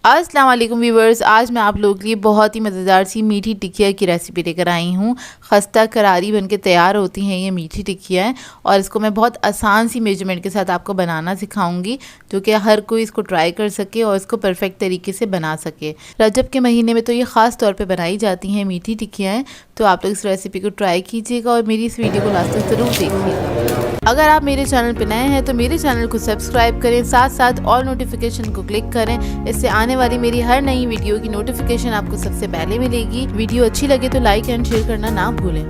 अस्सलाम वालेकुम व्यूवर्स, आज मैं आप लोगों के लिए बहुत ही मज़ेदार सी मीठी टिकिया की रेसिपी लेकर आई हूँ। खस्ता करारी बनके तैयार होती हैं ये मीठी टिकिया है और इसको मैं बहुत आसान सी मेजरमेंट के साथ आपको बनाना सिखाऊंगी, जो कि हर कोई इसको ट्राई कर सके और इसको परफेक्ट तरीके से बना सके। रजब के महीने में तो ये ख़ास तौर पर बनाई जाती हैं मीठी टिकियाँ, तो आप लोग इस रेसिपी को ट्राई कीजिएगा और मेरी इस वीडियो को लास्ट तक ज़रूर देखिएगा। अगर आप मेरे चैनल पर नए हैं तो मेरे चैनल को सब्सक्राइब करें, साथ साथ ऑल नोटिफिकेशन को क्लिक करें। इससे आने वाली मेरी हर नई वीडियो की नोटिफिकेशन आपको सबसे पहले मिलेगी। वीडियो अच्छी लगे तो लाइक एंड शेयर करना ना भूलें।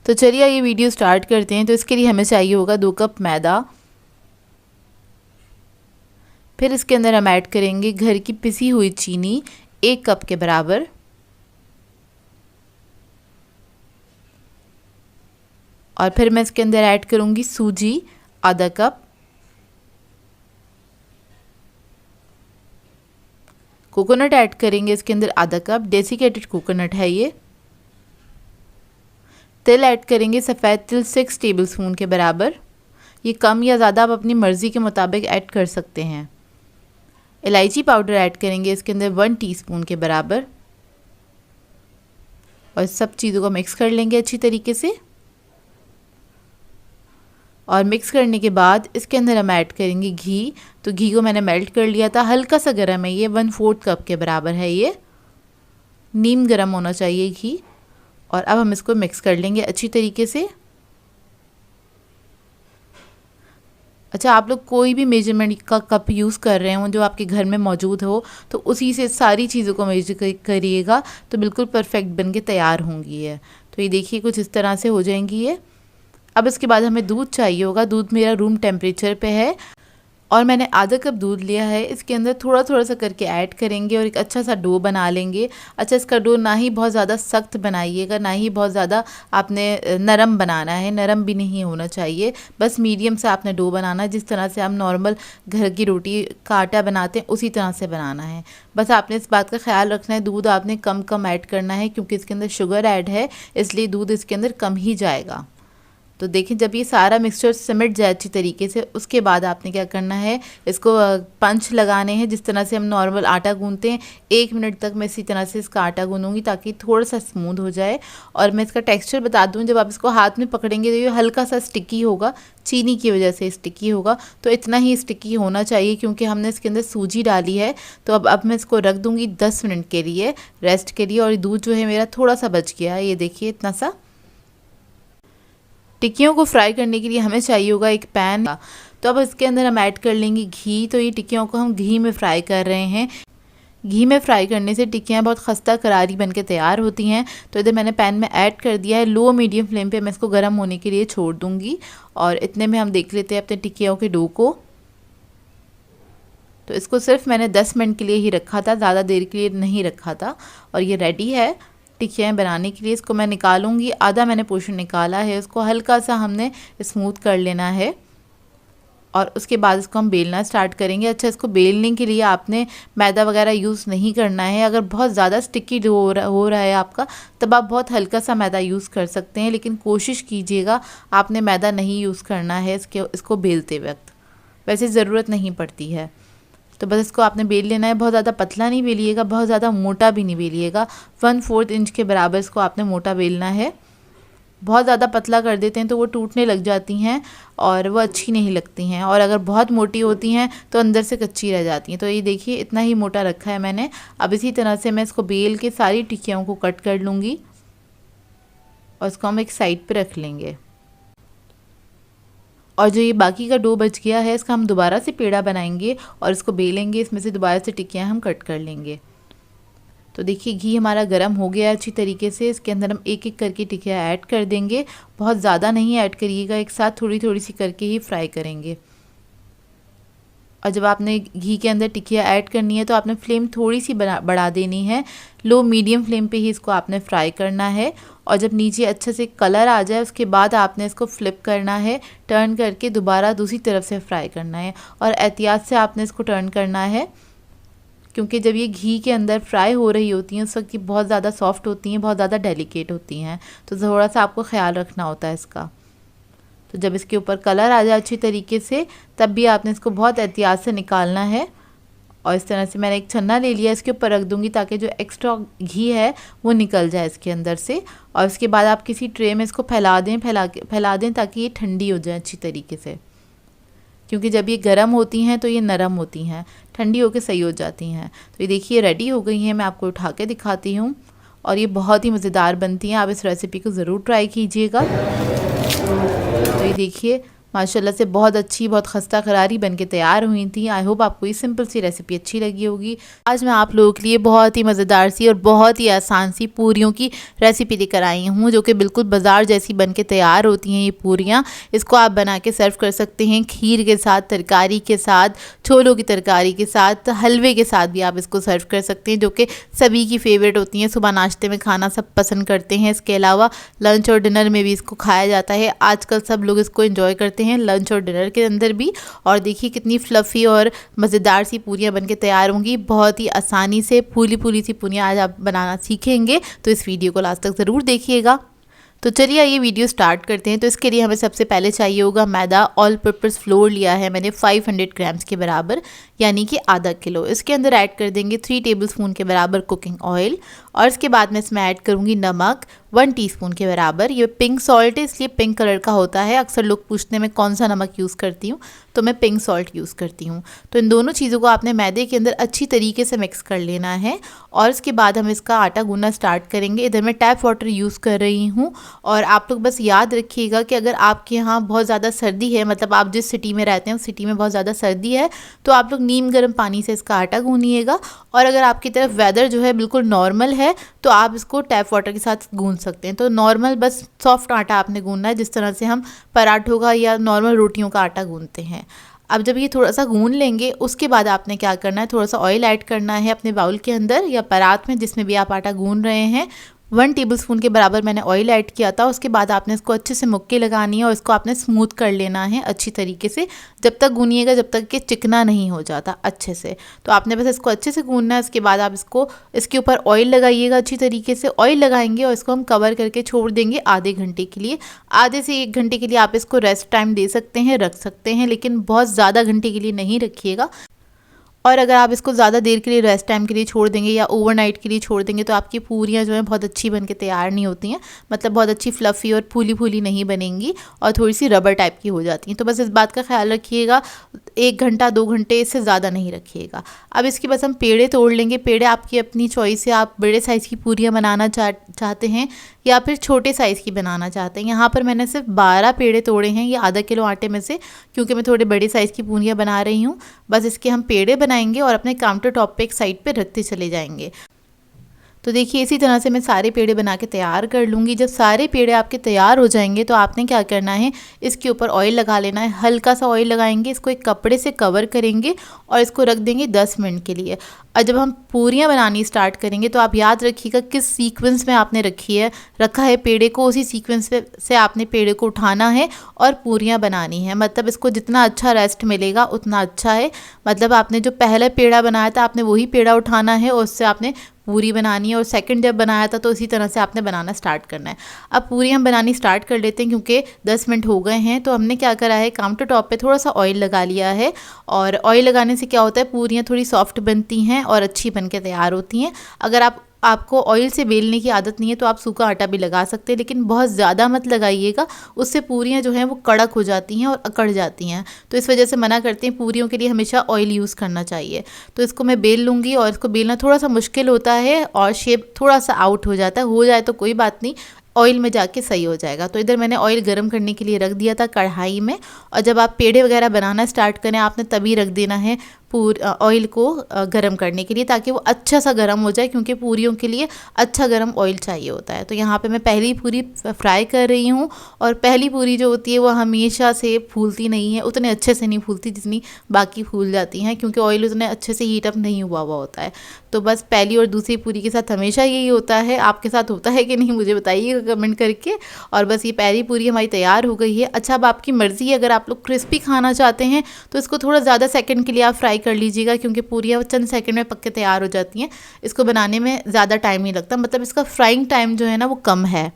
तो चलिए ये वीडियो स्टार्ट करते हैं। तो इसके लिए हमें चाहिए होगा 2 कप मैदा। फिर इसके अंदर हम ऐड करेंगे घर की पिसी हुई चीनी 1 कप के बराबर। और फिर मैं इसके अंदर ऐड करूंगी सूजी आधा कप, कोकोनट ऐड करेंगे इसके अंदर आधा कप, डेसिकेटेड कोकोनट है ये। तिल ऐड करेंगे सफ़ेद तिल 6 टेबलस्पून के बराबर, ये कम या ज़्यादा आप अपनी मर्ज़ी के मुताबिक ऐड कर सकते हैं। इलायची पाउडर ऐड करेंगे इसके अंदर 1 टीस्पून के बराबर और सब चीज़ों को मिक्स कर लेंगे अच्छी तरीके से। और मिक्स करने के बाद इसके अंदर हम ऐड करेंगे घी। तो घी को मैंने मेल्ट कर लिया था, हल्का सा गर्म है ये, 1/4 कप के बराबर है ये। नीम गर्म होना चाहिए घी। और अब हम इसको मिक्स कर लेंगे अच्छी तरीके से। अच्छा, आप लोग कोई भी मेजरमेंट का कप यूज़ कर रहे हो जो आपके घर में मौजूद हो, तो उसी से सारी चीज़ों को मेजर करिएगा तो बिल्कुल परफेक्ट बन के तैयार होंगी ये। तो ये देखिए कुछ इस तरह से हो जाएंगी ये। अब इसके बाद हमें दूध चाहिए होगा। दूध मेरा रूम टेम्परेचर पे है और मैंने आधा कप दूध लिया है। इसके अंदर थोड़ा थोड़ा सा करके ऐड करेंगे और एक अच्छा सा डो बना लेंगे। अच्छा, इसका डो ना ही बहुत ज़्यादा सख्त बनाइएगा, ना ही बहुत ज़्यादा आपने नरम बनाना है, नरम भी नहीं होना चाहिए, बस मीडियम से आपने डो बनाना है। जिस तरह से हम नॉर्मल घर की रोटी का आटा बनाते हैं उसी तरह से बनाना है। बस आपने इस बात का ख्याल रखना है, दूध आपने कम कम ऐड करना है क्योंकि इसके अंदर शुगर ऐड है, इसलिए दूध इसके अंदर कम ही जाएगा। तो देखें, जब ये सारा मिक्सचर सिमट जाए अच्छी तरीके से, उसके बाद आपने क्या करना है, इसको पंच लगाने हैं जिस तरह से हम नॉर्मल आटा गूंथते हैं। 1 मिनट तक मैं इसी तरह से इसका आटा गूंदूंगी ताकि थोड़ा सा स्मूथ हो जाए। और मैं इसका टेक्सचर बता दूं, जब आप इसको हाथ में पकड़ेंगे तो ये हल्का सा स्टिकी होगा, चीनी की वजह से स्टिकी होगा। तो इतना ही स्टिकी होना चाहिए क्योंकि हमने इसके अंदर सूजी डाली है। तो अब मैं इसको रख दूँगी 10 मिनट के लिए रेस्ट के लिए। और दूध जो है मेरा थोड़ा सा बच गया है, ये देखिए इतना सा। टिक्कियों को फ्राई करने के लिए हमें चाहिए होगा एक पैन। तो अब इसके अंदर हम ऐड कर लेंगे घी। तो ये टिक्कियों को हम घी में फ्राई कर रहे हैं। घी में फ्राई करने से टिक्कियाँ बहुत खस्ता करारी बनके तैयार होती हैं। तो इधर मैंने पैन में ऐड कर दिया है। लो मीडियम फ्लेम पे मैं इसको गर्म होने के लिए छोड़ दूँगी और इतने में हम देख लेते हैं अपने टिक्कियों के डो को। तो इसको सिर्फ मैंने 10 मिनट के लिए ही रखा था, ज़्यादा देर के लिए नहीं रखा था। और ये रेडी है टिक्कियाँ बनाने के लिए। इसको मैं निकालूंगी, आधा मैंने पोर्शन निकाला है, उसको हल्का सा हमने स्मूथ कर लेना है और उसके बाद इसको हम बेलना स्टार्ट करेंगे। अच्छा, इसको बेलने के लिए आपने मैदा वगैरह यूज़ नहीं करना है। अगर बहुत ज़्यादा स्टिकी हो रहा है आपका, तब आप बहुत हल्का सा मैदा यूज़ कर सकते हैं, लेकिन कोशिश कीजिएगा आपने मैदा नहीं यूज़ करना है इसको बेलते वक्त। वैसे ज़रूरत नहीं पड़ती है। तो बस इसको आपने बेल लेना है। बहुत ज़्यादा पतला नहीं बेलिएगा, बहुत ज़्यादा मोटा भी नहीं बेलिएगा। 1/4 इंच के बराबर इसको आपने मोटा बेलना है। बहुत ज़्यादा पतला कर देते हैं तो वो टूटने लग जाती हैं और वो अच्छी नहीं लगती हैं। और अगर बहुत मोटी होती हैं तो अंदर से कच्ची रह जाती हैं। तो ये देखिए इतना ही मोटा रखा है मैंने। अब इसी तरह से मैं इसको बेल के सारी टिक्कियों को कट कर लूँगी और इसको हम एक साइड पर रख लेंगे। और जो ये बाकी का डो बच गया है, इसका हम दोबारा से पेड़ा बनाएंगे और इसको बेलेंगे। इसमें से दोबारा से टिक्कियाँ हम कट कर लेंगे। तो देखिए घी हमारा गर्म हो गया है अच्छी तरीके से। इसके अंदर हम एक एक करके टिक्कियाँ ऐड कर देंगे। बहुत ज़्यादा नहीं ऐड करिएगा, एक साथ थोड़ी थोड़ी सी करके ही फ्राई करेंगे। और जब आपने घी के अंदर टिक्कियाँ ऐड करनी है तो आपने फ्लेम थोड़ी सी बढ़ा देनी है। लो मीडियम फ्लेम पे ही इसको आपने फ्राई करना है। और जब नीचे अच्छे से कलर आ जाए उसके बाद आपने इसको फ्लिप करना है, टर्न करके दोबारा दूसरी तरफ से फ्राई करना है। और एहतियात से आपने इसको टर्न करना है क्योंकि जब ये घी के अंदर फ्राई हो रही होती हैं उस वक्त ये बहुत ज़्यादा सॉफ्ट होती हैं, बहुत ज़्यादा डेलिकेट होती हैं। तो थोड़ा सा आपको ख्याल रखना होता है इसका। तो जब इसके ऊपर कलर आ जाए अच्छी तरीके से, तब भी आपने इसको बहुत एहतियात से निकालना है और इस तरह से मैंने एक छन्ना ले लिया, इसके ऊपर रख दूँगी ताकि जो एक्स्ट्रा घी है वो निकल जाए इसके अंदर से। और उसके बाद आप किसी ट्रे में इसको फैला दें ताकि ये ठंडी हो जाए अच्छी तरीके से, क्योंकि जब ये गर्म होती हैं तो ये नरम होती हैं, ठंडी होकर सही हो जाती हैं। तो ये देखिए रेडी हो गई हैं, मैं आपको उठा के दिखाती हूँ और ये बहुत ही मज़ेदार बनती हैं। आप इस रेसिपी को ज़रूर ट्राई कीजिएगा। तो ये देखिए माशाल्लाह से बहुत अच्छी, बहुत खस्ता करारी बन के तैयार हुई थी। आई होप आपको ये सिंपल सी रेसिपी अच्छी लगी होगी। आज मैं आप लोगों के लिए बहुत ही मज़ेदार सी और बहुत ही आसान सी पूरियों की रेसिपी लेकर आई हूँ, जो कि बिल्कुल बाज़ार जैसी बन के तैयार होती हैं ये पूरियाँ। इसको आप बना के सर्व कर सकते हैं खीर के साथ, तरकारी के साथ, छोलों की तरकारी के साथ, हलवे के साथ भी आप इसको सर्व कर सकते हैं, जो कि सभी की फेवरेट होती हैं। सुबह नाश्ते में खाना सब पसंद करते हैं। इसके अलावा लंच और डिनर में भी इसको खाया जाता है। आजकल सब लोग इसको एंजॉय करते हैं लंच और डिनर के अंदर भी। और देखिए कितनी फ्लफ़ी और मज़ेदार सी पूरियाँ बनके तैयार होंगी। बहुत ही आसानी से फूली फूली सी पूरियाँ आज आप बनाना सीखेंगे, तो इस वीडियो को लास्ट तक ज़रूर देखिएगा। तो चलिए ये वीडियो स्टार्ट करते हैं। तो इसके लिए हमें सबसे पहले चाहिए होगा मैदा। ऑल पर्पस फ्लोर लिया है मैंने 500 ग्राम्स के बराबर, यानी कि आधा किलो। इसके अंदर ऐड कर देंगे 3 टेबलस्पून के बराबर कुकिंग ऑयल, और इसके बाद मैं इसमें ऐड करूँगी नमक 1 टीस्पून के बराबर। ये पिंक सॉल्ट है, इसलिए पिंक कलर का होता है। अक्सर लोग पूछते हैं मैं कौन सा नमक यूज़ करती हूँ, तो मैं पिंक सॉल्ट यूज़ करती हूँ। तो इन दोनों चीज़ों को आपने मैदे के अंदर अच्छी तरीके से मिक्स कर लेना है, और इसके बाद हम इसका आटा गूंदना स्टार्ट करेंगे। इधर मैं टैप वाटर यूज़ कर रही हूँ। और आप लोग बस याद रखिएगा कि अगर आपके यहाँ बहुत ज़्यादा सर्दी है, मतलब आप जिस सिटी में रहते हैं उस सिटी में बहुत ज़्यादा सर्दी है, तो आप लोग नीम गर्म पानी से इसका आटा गूंदिएगा। और अगर आपकी तरफ वेदर जो है बिल्कुल नॉर्मल है, तो आप इसको टैप वाटर के साथ गूंद सकते हैं। तो नॉर्मल बस सॉफ्ट आटा आपने गूंदना है, जिस तरह से हम पराठों का या नॉर्मल रोटियों का आटा गूंदते हैं। अब जब ये थोड़ा सा गूंद लेंगे, उसके बाद आपने क्या करना है, थोड़ा सा ऑयल ऐड करना है अपने बाउल के अंदर या परात में, जिसमें भी आप आटा गूंद रहे हैं। 1 टेबलस्पून के बराबर मैंने ऑयल ऐड किया था। उसके बाद आपने इसको अच्छे से मुक्की लगानी है और इसको आपने स्मूथ कर लेना है अच्छी तरीके से, जब तक गूनिएगा जब तक कि चिकना नहीं हो जाता अच्छे से। तो आपने बस इसको अच्छे से गूंदना है। इसके बाद आप इसके ऊपर ऑयल लगाइएगा अच्छी तरीके से। ऑयल लगाएंगे और इसको हम कवर करके छोड़ देंगे आधे घंटे के लिए। आधे से 1 घंटे के लिए आप इसको रेस्ट टाइम दे सकते हैं, रख सकते हैं, लेकिन बहुत ज़्यादा घंटे के लिए नहीं रखिएगा। और अगर आप इसको ज़्यादा देर के लिए रेस्ट टाइम के लिए छोड़ देंगे या ओवरनाइट के लिए छोड़ देंगे, तो आपकी पूरियाँ जो हैं बहुत अच्छी बन के तैयार नहीं होती हैं, मतलब बहुत अच्छी फ्लफ़ी और फूली फूली नहीं बनेंगी और थोड़ी सी रबर टाइप की हो जाती हैं। तो बस इस बात का ख्याल रखिएगा, 1 घंटा 2 घंटे इससे ज़्यादा नहीं रखिएगा। अब इसके बस हम पेड़े तोड़ लेंगे। पेड़े आपकी अपनी चॉइस है, आप बड़े साइज़ की पूरियाँ बनाना चाहते हैं या फिर छोटे साइज़ की बनाना चाहते हैं। यहाँ पर मैंने सिर्फ 12 पेड़े तोड़े हैं, ये आधा किलो आटे में से, क्योंकि मैं थोड़े बड़े साइज़ की पूरियाँ बना रही हूँ। बस इसके हम पेड़े बनाएंगे और अपने काउंटर टॉप पे एक साइड पे रखते चले जाएंगे। तो देखिए इसी तरह से मैं सारे पेड़े बना के तैयार कर लूँगी। जब सारे पेड़े आपके तैयार हो जाएंगे, तो आपने क्या करना है, इसके ऊपर ऑयल लगा लेना है। हल्का सा ऑयल लगाएंगे, इसको एक कपड़े से कवर करेंगे और इसको रख देंगे 10 मिनट के लिए। और जब हम पूरियाँ बनानी स्टार्ट करेंगे, तो आप याद रखिएगा किस सीक्वेंस में आपने रखा है पेड़े को, उसी सीक्वेंस से आपने पेड़े को उठाना है और पूरियाँ बनानी है। मतलब इसको जितना अच्छा रेस्ट मिलेगा उतना अच्छा है। मतलब आपने जो पहला पेड़ा बनाया था, आपने वही पेड़ा उठाना है और उससे आपने पूरी बनानी है। और सेकंड जब बनाया था, तो इसी तरह से आपने बनाना स्टार्ट करना है। अब पूरी हम बनानी स्टार्ट कर लेते हैं, क्योंकि 10 मिनट हो गए हैं। तो हमने क्या करा है, काउंटर टॉप पे थोड़ा सा ऑयल लगा लिया है। और ऑयल लगाने से क्या होता है, पूरियाँ थोड़ी सॉफ्ट बनती हैं और अच्छी बन के तैयार होती हैं। अगर आपको ऑयल से बेलने की आदत नहीं है, तो आप सूखा आटा भी लगा सकते हैं, लेकिन बहुत ज़्यादा मत लगाइएगा, उससे पूरियाँ जो हैं वो कड़क हो जाती हैं और अकड़ जाती हैं। तो इस वजह से मना करते हैं, पूरियों के लिए हमेशा ऑयल यूज़ करना चाहिए। तो इसको मैं बेल लूँगी, और इसको बेलना थोड़ा सा मुश्किल होता है और शेप थोड़ा सा आउट हो जाता है। हो जाए तो कोई बात नहीं, ऑयल में जाके सही हो जाएगा। तो इधर मैंने ऑयल गर्म करने के लिए रख दिया था कढ़ाई में। और जब आप पेड़े वगैरह बनाना स्टार्ट करें, आपने तभी रख देना है ऑयल को गरम करने के लिए, ताकि वो अच्छा सा गरम हो जाए, क्योंकि पूरियों के लिए अच्छा गरम ऑयल चाहिए होता है। तो यहाँ पे मैं पहली पूरी फ्राई कर रही हूँ। और पहली पूरी जो होती है वो हमेशा से फूलती नहीं है, उतने अच्छे से नहीं फूलती जितनी बाकी फूल जाती हैं, क्योंकि ऑयल उतने अच्छे से हीट अप नहीं हुआ होता है। तो बस पहली और दूसरी पूरी के साथ हमेशा यही होता है। आपके साथ होता है कि नहीं, मुझे बताइएगा कमेंट करके। और बस ये पहली पूरी हमारी तैयार हो गई है। अच्छा, अब आपकी मर्ज़ी है, अगर आप लोग क्रिस्पी खाना चाहते हैं तो इसको थोड़ा ज़्यादा सेकंड के लिए आप फ्राई कर लीजिएगा, क्योंकि पूरियाँ चंद सेकंड में पक के तैयार हो जाती हैं। इसको बनाने में ज़्यादा टाइम नहीं लगता, मतलब इसका फ्राइंग टाइम जो है ना वो कम है।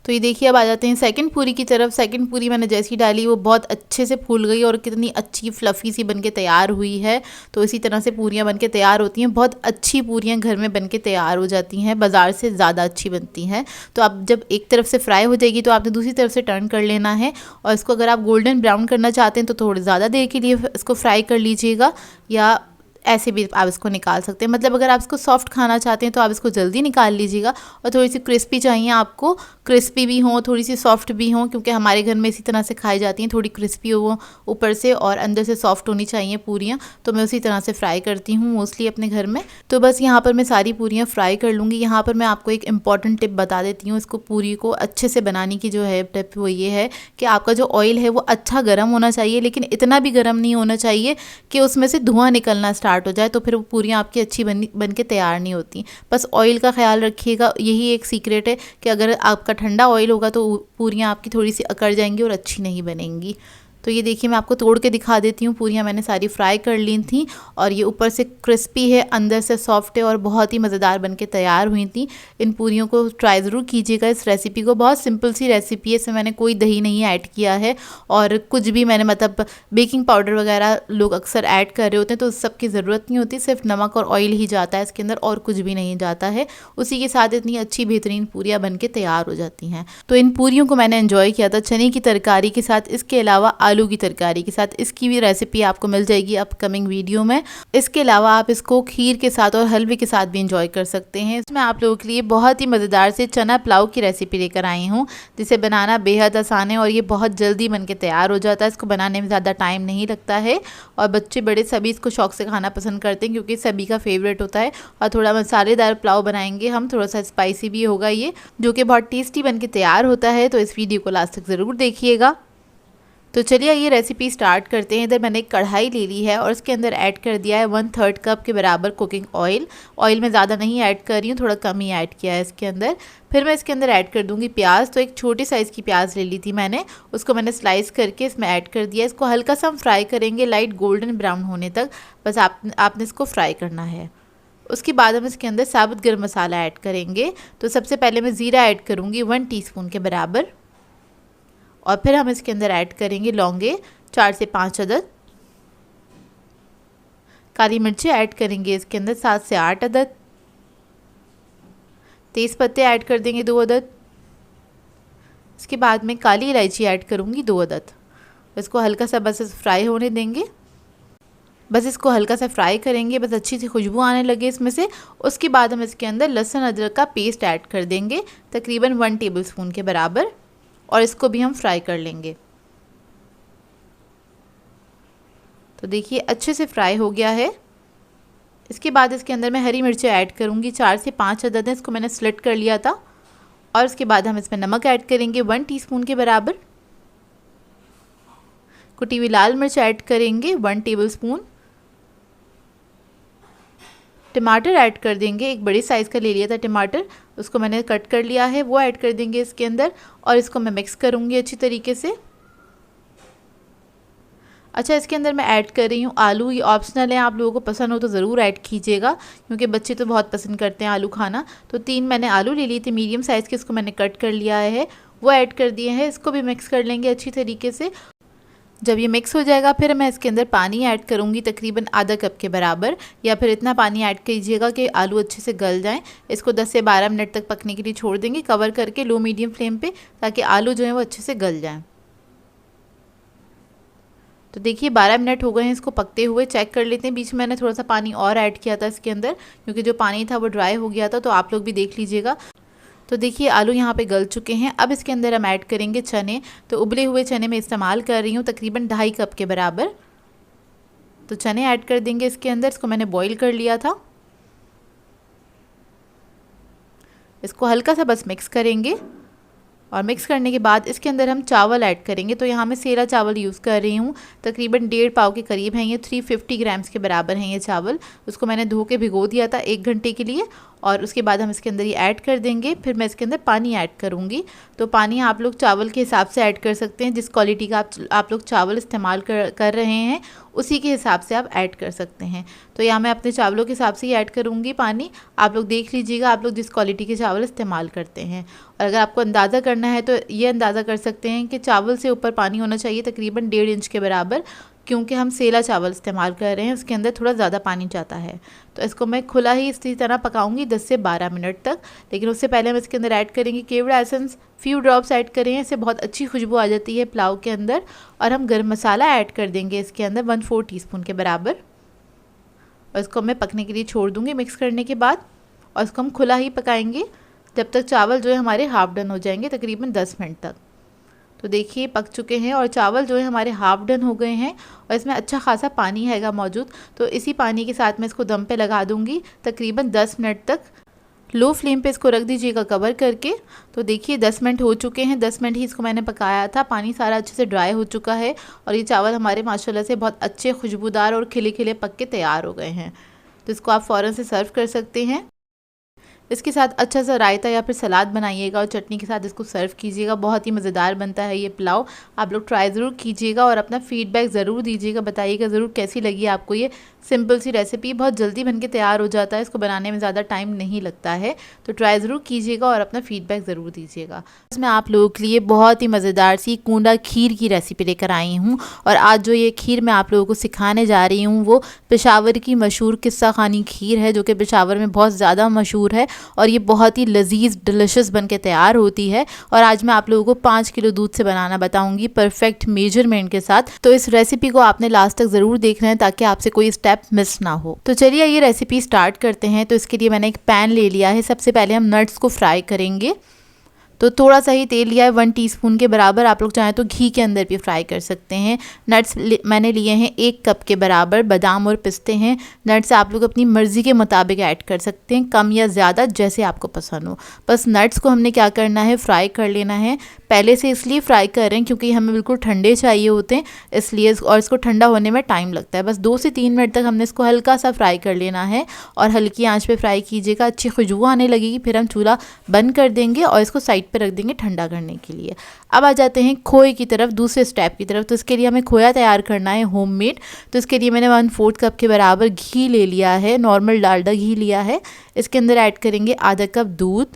तो ये देखिए अब आ जाते हैं सेकंड पूरी की तरफ। सेकंड पूरी मैंने जैसी डाली वो बहुत अच्छे से फूल गई और कितनी अच्छी फ्लफ़ी सी बनके तैयार हुई है। तो इसी तरह से पूरियाँ बनके तैयार होती हैं। बहुत अच्छी पूरियाँ घर में बनके तैयार हो जाती हैं, बाज़ार से ज़्यादा अच्छी बनती हैं। तो अब जब एक तरफ से फ्राई हो जाएगी तो आपने दूसरी तरफ से टर्न कर लेना है। और इसको अगर आप गोल्डन ब्राउन करना चाहते हैं तो थोड़ी ज़्यादा देर के लिए इसको फ्राई कर लीजिएगा, या ऐसे भी आप इसको निकाल सकते हैं। मतलब अगर आप इसको सॉफ्ट खाना चाहते हैं तो आप इसको जल्दी निकाल लीजिएगा। और थोड़ी सी क्रिस्पी चाहिए आपको, क्रिस्पी भी हो, थोड़ी सी सॉफ्ट भी हो, क्योंकि हमारे घर में इसी तरह से खाई जाती हैं। थोड़ी क्रिस्पी हो ऊपर से और अंदर से सॉफ्ट होनी चाहिए पूरियाँ। तो मैं उसी तरह से फ्राई करती हूँ मोस्टली अपने घर में। तो बस यहाँ पर मैं सारी पूरियाँ फ्राई कर लूँगी। यहाँ पर मैं आपको एक इंपॉर्टेंट टिप बता देती हूँ। इसको पूरी को अच्छे से बनाने की जो है टिप वो ये है कि आपका जो ऑयल है वो अच्छा गर्म होना चाहिए, लेकिन इतना भी गर्म नहीं होना चाहिए कि उसमें से धुआं निकलना स्टार्ट हो जाए, तो फिर वो पूरियाँ आपकी अच्छी बन के तैयार नहीं होती। बस ऑयल का ख्याल रखिएगा, यही एक सीक्रेट है कि अगर आपका ठंडा ऑयल होगा तो पूरियाँ आपकी थोड़ी सी अकड़ जाएंगी और अच्छी नहीं बनेंगी। तो ये देखिए मैं आपको तोड़ के दिखा देती हूँ। पूरियाँ मैंने सारी फ्राई कर ली थी और ये ऊपर से क्रिस्पी है, अंदर से सॉफ्ट है और बहुत ही मज़ेदार बनके तैयार हुई थी। इन पूरियों को ट्राई ज़रूर कीजिएगा इस रेसिपी को। बहुत सिंपल सी रेसिपी है, इसमें मैंने कोई दही नहीं ऐड किया है और कुछ भी मैंने मतलब बेकिंग पाउडर वगैरह लोग अक्सर ऐड कर रहे होते हैं, तो उस सब की ज़रूरत नहीं होती। सिर्फ नमक और ऑयल ही जाता है इसके अंदर और कुछ भी नहीं जाता है। उसी के साथ इतनी अच्छी बेहतरीन पूरियाँ बन के तैयार हो जाती हैं। तो इन पूरियों को मैंने एंजॉय किया था चने की तरकारी के साथ, इसके अलावा आलू की तरकारी के साथ। इसकी भी रेसिपी आपको मिल जाएगी अपकमिंग वीडियो में। इसके अलावा आप इसको खीर के साथ और हलवे के साथ भी एंजॉय कर सकते हैं। इसमें आप लोगों के लिए बहुत ही मज़ेदार से चना पुलाव की रेसिपी लेकर आई हूँ, जिसे बनाना बेहद आसान है और ये बहुत जल्दी बन के तैयार हो जाता है। इसको बनाने में ज़्यादा टाइम नहीं लगता है और बच्चे बड़े सभी इसको शौक से खाना पसंद करते हैं, क्योंकि सभी का फेवरेट होता है। और थोड़ा मसालेदार पुलाव बनाएंगे हम, थोड़ा सा स्पाइसी भी होगा ये, जो कि बहुत टेस्टी बन के तैयार होता है। तो इस वीडियो को लास्ट तक ज़रूर देखिएगा। तो चलिए ये रेसिपी स्टार्ट करते हैं। इधर मैंने एक कढ़ाई ले ली है और इसके अंदर ऐड कर दिया है 1/3 कप के बराबर कुकिंग ऑयल। ऑयल मैं ज़्यादा नहीं ऐड कर रही हूँ, थोड़ा कम ही ऐड किया है इसके अंदर। फिर मैं इसके अंदर ऐड कर दूँगी प्याज। तो एक छोटी साइज़ की प्याज ले ली थी मैंने, उसको मैंने स्लाइस करके इसमें ऐड कर दिया। इसको हल्का सा हम फ्राई करेंगे, लाइट गोल्डन ब्राउन होने तक बस आपने इसको फ्राई करना है। उसके बाद हम इसके अंदर साबुत गर्म मसाला ऐड करेंगे। तो सबसे पहले मैं ज़ीरा ऐड करूँगी 1 टीस्पून के बराबर, और फिर हम इसके अंदर ऐड करेंगे लौंगे 4 से 5 अदद। काली मिर्चें ऐड करेंगे इसके अंदर 7 से 8 अदद। तेज़ पत्ते ऐड कर देंगे 2 अदद। इसके बाद में काली इलायची ऐड करूँगी 2 अदद। इसको हल्का सा बस फ्राई होने देंगे, बस इसको हल्का सा फ्राई करेंगे, बस अच्छी सी खुशबू आने लगे इसमें से। उसके बाद हम इसके अंदर लहसुन अदरक का पेस्ट ऐड कर देंगे तकरीबन 1 टेबलस्पून के बराबर, और इसको भी हम फ्राई कर लेंगे। तो देखिए अच्छे से फ्राई हो गया है। इसके बाद इसके अंदर मैं हरी मिर्चें ऐड करूँगी 4 से 5 अदद है, इसको मैंने स्लिट कर लिया था। और इसके बाद हम इसमें नमक ऐड करेंगे 1 टीस्पून के बराबर। कुटी हुई लाल मिर्च ऐड करेंगे 1 टेबलस्पून। टमाटर ऐड कर देंगे, एक बड़ी साइज़ का ले लिया था टमाटर, उसको मैंने कट कर लिया है, वो ऐड कर देंगे इसके अंदर। और इसको मैं मिक्स करूँगी अच्छी तरीके से। अच्छा, इसके अंदर मैं ऐड कर रही हूँ आलू। ये ऑप्शनल है, आप लोगों को पसंद हो तो ज़रूर ऐड कीजिएगा, क्योंकि बच्चे तो बहुत पसंद करते हैं आलू खाना। तो 3 मैंने आलू ले लिए थे मीडियम साइज़ के, इसको मैंने कट कर लिया है, वो ऐड कर दिए हैं। इसको भी मिक्स कर लेंगे अच्छी तरीके से। जब ये मिक्स हो जाएगा फिर मैं इसके अंदर पानी ऐड करूँगी तकरीबन आधा कप के बराबर, या फिर इतना पानी ऐड कीजिएगा कि आलू अच्छे से गल जाएं। इसको 10 से 12 मिनट तक पकने के लिए छोड़ देंगे कवर करके लो मीडियम फ्लेम पे, ताकि आलू जो है वो अच्छे से गल जाएं। तो देखिए 12 मिनट हो गए हैं इसको पकते हुए। चेक कर लेते हैं, बीच में मैंने थोड़ा सा पानी और ऐड किया था इसके अंदर, क्योंकि जो पानी था वो ड्राई हो गया था, तो आप लोग भी देख लीजिएगा। तो देखिए आलू यहाँ पे गल चुके हैं। अब इसके अंदर हम ऐड करेंगे चने। तो उबले हुए चने मैं इस्तेमाल कर रही हूँ तकरीबन 2.5 कप के बराबर। तो चने ऐड कर देंगे इसके अंदर, इसको मैंने बॉईल कर लिया था। इसको हल्का सा बस मिक्स करेंगे, और मिक्स करने के बाद इसके अंदर हम चावल ऐड करेंगे। तो यहाँ मैं सेरा चावल यूज़ कर रही हूँ, तकरीबन 1.5 पाव के करीब हैं ये, 350 ग्राम्स के बराबर हैं ये चावल। उसको मैंने धो के भिगो दिया था 1 घंटे के लिए, और उसके बाद हम इसके अंदर ये ऐड कर देंगे। फिर मैं इसके अंदर पानी ऐड करूँगी। तो पानी आप लोग चावल के हिसाब से ऐड कर सकते हैं, जिस क्वालिटी का आप लोग चावल इस्तेमाल कर रहे हैं उसी के हिसाब से आप ऐड कर सकते हैं। तो यहाँ मैं अपने चावलों के हिसाब से ही ऐड करूँगी पानी। आप लोग देख लीजिएगा आप लोग जिस क्वालिटी के चावल इस्तेमाल करते हैं। और अगर आपको अंदाज़ा करना है तो ये अंदाज़ा कर सकते हैं कि चावल से ऊपर पानी होना चाहिए तकरीबन 1.5 इंच के बराबर, क्योंकि हम सेला चावल इस्तेमाल कर रहे हैं, उसके अंदर थोड़ा ज़्यादा पानी जाता है। तो इसको मैं खुला ही इसी तरह पकाऊंगी 10 से 12 मिनट तक। लेकिन उससे पहले हम इसके अंदर ऐड करेंगे केवड़ा एसेंस, फ्यू ड्रॉप्स ऐड करें, इससे बहुत अच्छी खुशबू आ जाती है पुलाव के अंदर। और हम गर्म मसाला ऐड कर देंगे इसके अंदर 1/4 टीस्पून के बराबर। और इसको मैं पकने के लिए छोड़ दूँगी मिक्स करने के बाद। और इसको हम खुला ही पकाएंगे जब तक चावल जो है हमारे हाफ डन हो जाएंगे, तकरीबन 10 मिनट तक। तो देखिए पक चुके हैं और चावल जो है हमारे हाफ डन हो गए हैं और इसमें अच्छा खासा पानी हैगा मौजूद। तो इसी पानी के साथ मैं इसको दम पे लगा दूंगी तकरीबन 10 मिनट तक। लो फ्लेम पे इसको रख दीजिएगा कवर करके। तो देखिए 10 मिनट हो चुके हैं, 10 मिनट ही इसको मैंने पकाया था। पानी सारा अच्छे से ड्राई हो चुका है और ये चावल हमारे माशाल्लाह से बहुत अच्छे खुशबूदार और खिले खिले पक के तैयार हो गए हैं। तो इसको आप फ़ौरन से सर्व कर सकते हैं। इसके साथ अच्छा सा रायता या फिर सलाद बनाइएगा और चटनी के साथ इसको सर्व कीजिएगा। बहुत ही मज़ेदार बनता है ये पुलाव। आप लोग ट्राई ज़रूर कीजिएगा और अपना फ़ीडबैक ज़रूर दीजिएगा, बताइएगा ज़रूर कैसी लगी आपको ये सिंपल सी रेसिपी। बहुत जल्दी बन के तैयार हो जाता है, इसको बनाने में ज़्यादा टाइम नहीं लगता है। तो ट्राई ज़रूर कीजिएगा और अपना फ़ीडबैक ज़रूर दीजिएगा। इसमें आप लोगों के लिए बहुत ही मज़ेदार सी कूंडा खीर की रेसिपी लेकर आई हूँ। और आज जो ये खीर मैं आप लोगों को सिखाने जा रही हूँ वो पेशावर की मशहूर किस्सा खानी खीर है, जो कि पेशावर में बहुत ज़्यादा मशहूर है और ये बहुत ही लजीज डिलिशियस बन के तैयार होती है। और आज मैं आप लोगों को 5 किलो दूध से बनाना बताऊंगी परफेक्ट मेजरमेंट के साथ। तो इस रेसिपी को आपने लास्ट तक ज़रूर देखना है ताकि आपसे कोई स्टेप मिस ना हो। तो चलिए ये रेसिपी स्टार्ट करते हैं। तो इसके लिए मैंने एक पैन ले लिया है। सबसे पहले हम नट्स को फ्राई करेंगे। तो थोड़ा सा ही तेल लिया है, 1 टीस्पून के बराबर। आप लोग चाहें तो घी के अंदर भी फ्राई कर सकते हैं। नट्स मैंने लिए हैं 1 कप के बराबर। बादाम और पिस्ते हैं। नट्स आप लोग अपनी मर्ज़ी के मुताबिक ऐड कर सकते हैं, कम या ज़्यादा जैसे आपको पसंद हो। बस नट्स को हमने क्या करना है, फ्राई कर लेना है। पहले से इसलिए फ्राई कर रहे हैं क्योंकि हमें बिल्कुल ठंडे चाहिए होते हैं, इसलिए और इसको ठंडा होने में टाइम लगता है। बस 2 से 3 मिनट तक हमने इसको हल्का सा फ्राई कर लेना है और हल्की आंच पे फ्राई कीजिएगा। अच्छी खुशबू आने लगेगी, फिर हम चूल्हा बंद कर देंगे और इसको साइड पे रख देंगे ठंडा करने के लिए। अब आ जाते हैं खोए की तरफ, दूसरे स्टेप की तरफ। तो इसके लिए हमें खोया तैयार करना है होममेड। तो इसके लिए मैंने 1/4 कप के बराबर घी ले लिया है, नॉर्मल डालडा घी लिया है। इसके अंदर ऐड करेंगे आधा कप दूध।